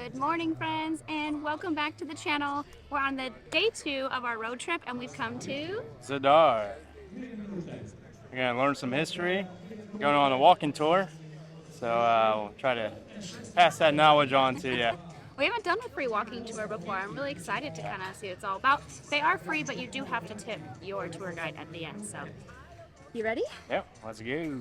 Good morning, friends, and welcome back to the channel. We're on the day 2 of our road trip, and we've come to Zadar. We're gonna learn some history, going on a walking tour, so we'll try to pass that knowledge on to you. We haven't done a free walking tour before. I'm really excited to kind of see what it's all about. They are free, but you do have to tip your tour guide at the end. So, you ready? Yep, let's go.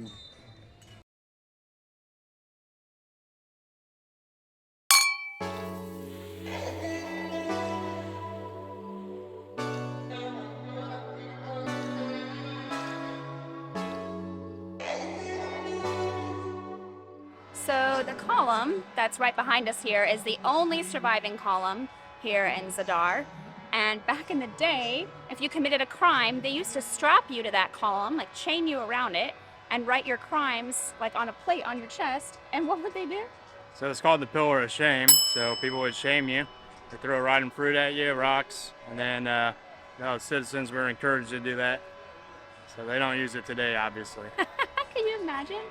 So the column that's right behind us here is the only surviving column here in Zadar. And back in the day, if you committed a crime, they used to strap you to that column, like chain you around it, and write your crimes like on a plate on your chest. And what would they do? So it's called the pillar of shame. So people would shame you. They throw rotten fruit at you, rocks, and then citizens were encouraged to do that. So they don't use it today, obviously. Can you imagine?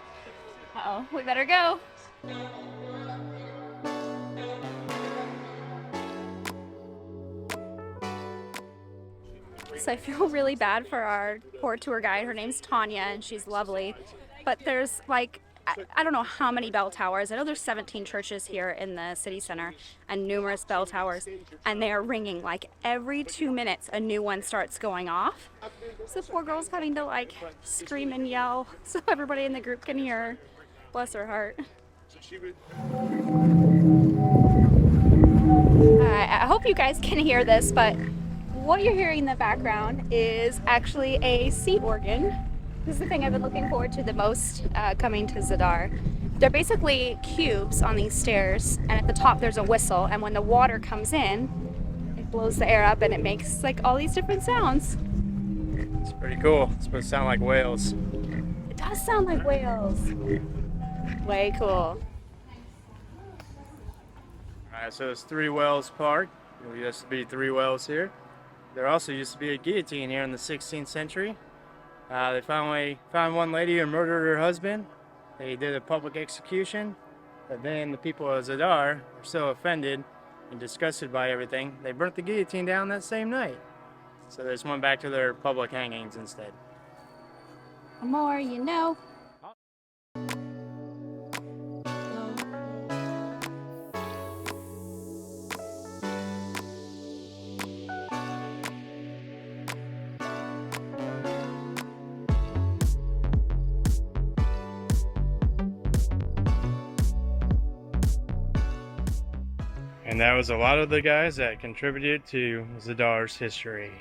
Uh-oh, we better go. So I feel really bad for our poor tour guide. Her name's Tanya, and she's lovely. But there's like, I don't know how many bell towers. I know there's 17 churches here in the city center and numerous bell towers. And they are ringing like every 2 minutes a new one starts going off. So the poor girl's having to like scream and yell so everybody in the group can hear her. Bless her heart. I hope you guys can hear this, but what you're hearing in the background is actually a sea organ. This is the thing I've been looking forward to the most coming to Zadar. They're basically cubes on these stairs, and at the top there's a whistle, and when the water comes in, it blows the air up and it makes like all these different sounds. It's pretty cool. It's supposed to sound like whales. It does sound like whales. Way cool. Alright, so there's 3 wells park. There used to be 3 wells here. There also used to be a guillotine here in the 16th century. They finally found one lady who murdered her husband. They did a public execution, but then the people of Zadar were so offended and disgusted by everything, they burnt the guillotine down that same night. So they just went back to their public hangings instead. The more you know. And that was a lot of the guys that contributed to Zadar's history.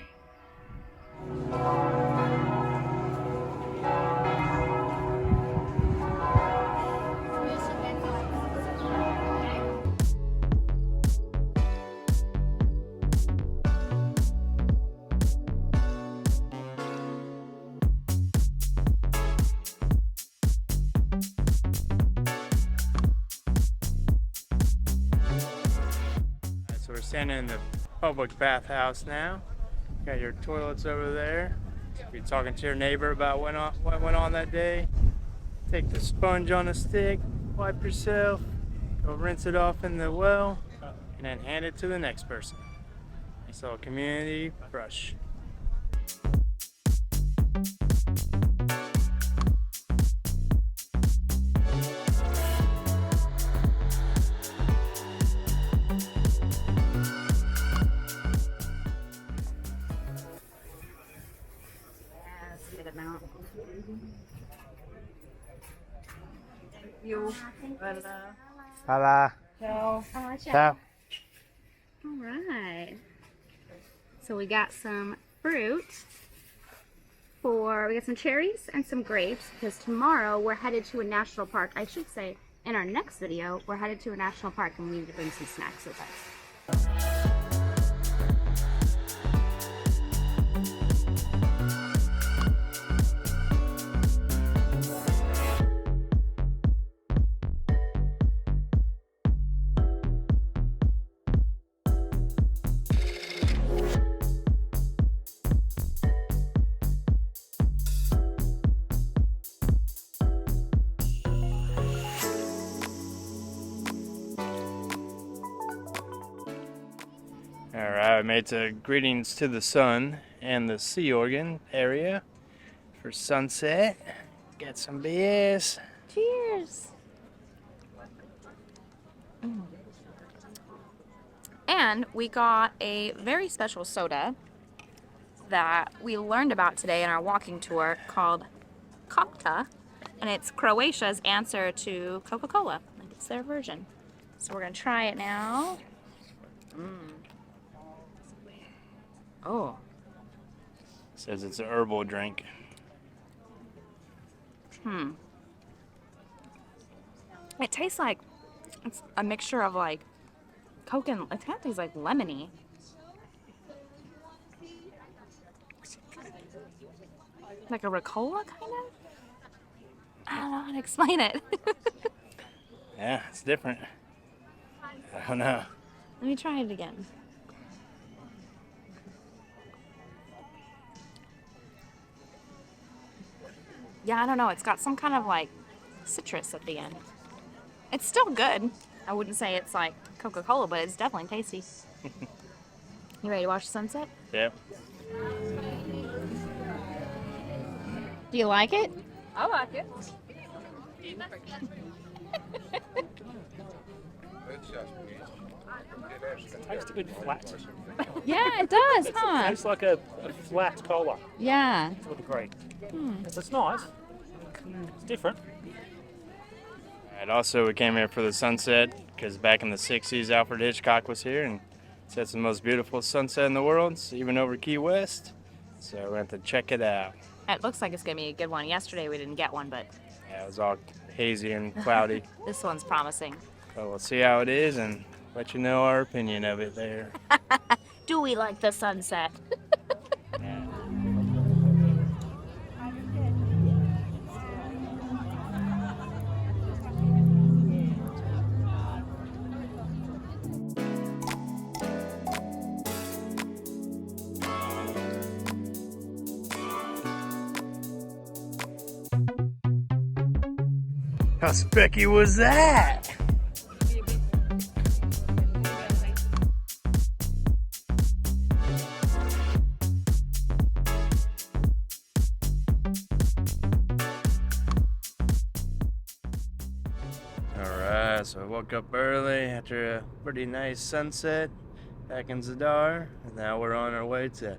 So we're standing in the public bathhouse now. Got your toilets over there. If you're talking to your neighbor about what went on that day, take the sponge on a stick, wipe yourself, go rinse it off in the well, and then hand it to the next person. So community brush. Hola. Ciao. Ciao. All right. So we got some fruit we got some cherries and some grapes because tomorrow we're headed to a national park. I should say in our next video, we're headed to a national park and we need to bring some snacks with us. Alright, we made to Greetings to the Sun and the Sea Organ area for sunset. Got some beers. Cheers. And we got a very special soda that we learned about today in our walking tour called Kokta, and it's Croatia's answer to Coca-Cola. Like, it's their version. So we're gonna try it now. Oh. Says it's an herbal drink. It tastes like it's a mixture of like Coke and it kind of tastes like lemony. Like a Ricola, kind of? I don't know how to explain it. Yeah, it's different. I don't know. Let me try it again. Yeah, I don't know. It's got some kind of like citrus at the end. It's still good. I wouldn't say it's like Coca-Cola, but it's definitely tasty. You ready to watch the sunset? Yep. Do you like it? I like it. It tastes a bit flat. Yeah, it does, huh? It tastes like a flat cola Yeah. to a degree. It's nice. It's different. And also, we came here for the sunset because back in the 60s, Alfred Hitchcock was here and said it's the most beautiful sunset in the world, even over Key West. So we have to check it out. It looks like it's going to be a good one. Yesterday we didn't get one, but Yeah, it was all hazy and cloudy. this one's promising. So we'll see how it is and let you know our opinion of it there. Do we like the sunset? Yeah. How specky was that? Alright, so I woke up early after a pretty nice sunset back in Zadar, and now we're on our way to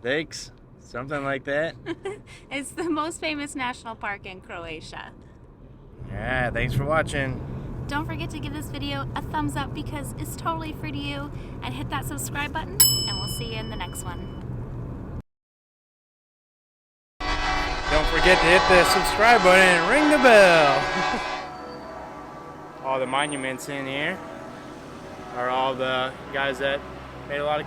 Lakes, something like that. It's the most famous national park in Croatia. Yeah, thanks for watching. Don't forget to give this video a thumbs up because it's totally free to you, and hit that subscribe button, and we'll see you in the next one. Don't forget to hit the subscribe button and ring the bell. All the monuments in here are all the guys that made a lot of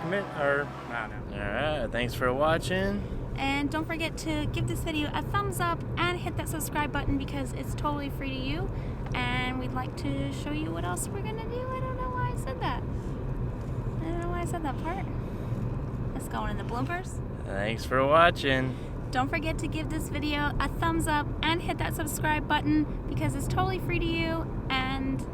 Alright, thanks for watching. And don't forget to give this video a thumbs up and hit that subscribe button because it's totally free to you. And we'd like to show you what else we're gonna do. I don't know why I said that. I don't know why I said that part. It's going in the bloopers. Thanks for watching. Don't forget to give this video a thumbs up and hit that subscribe button because it's totally free to you. And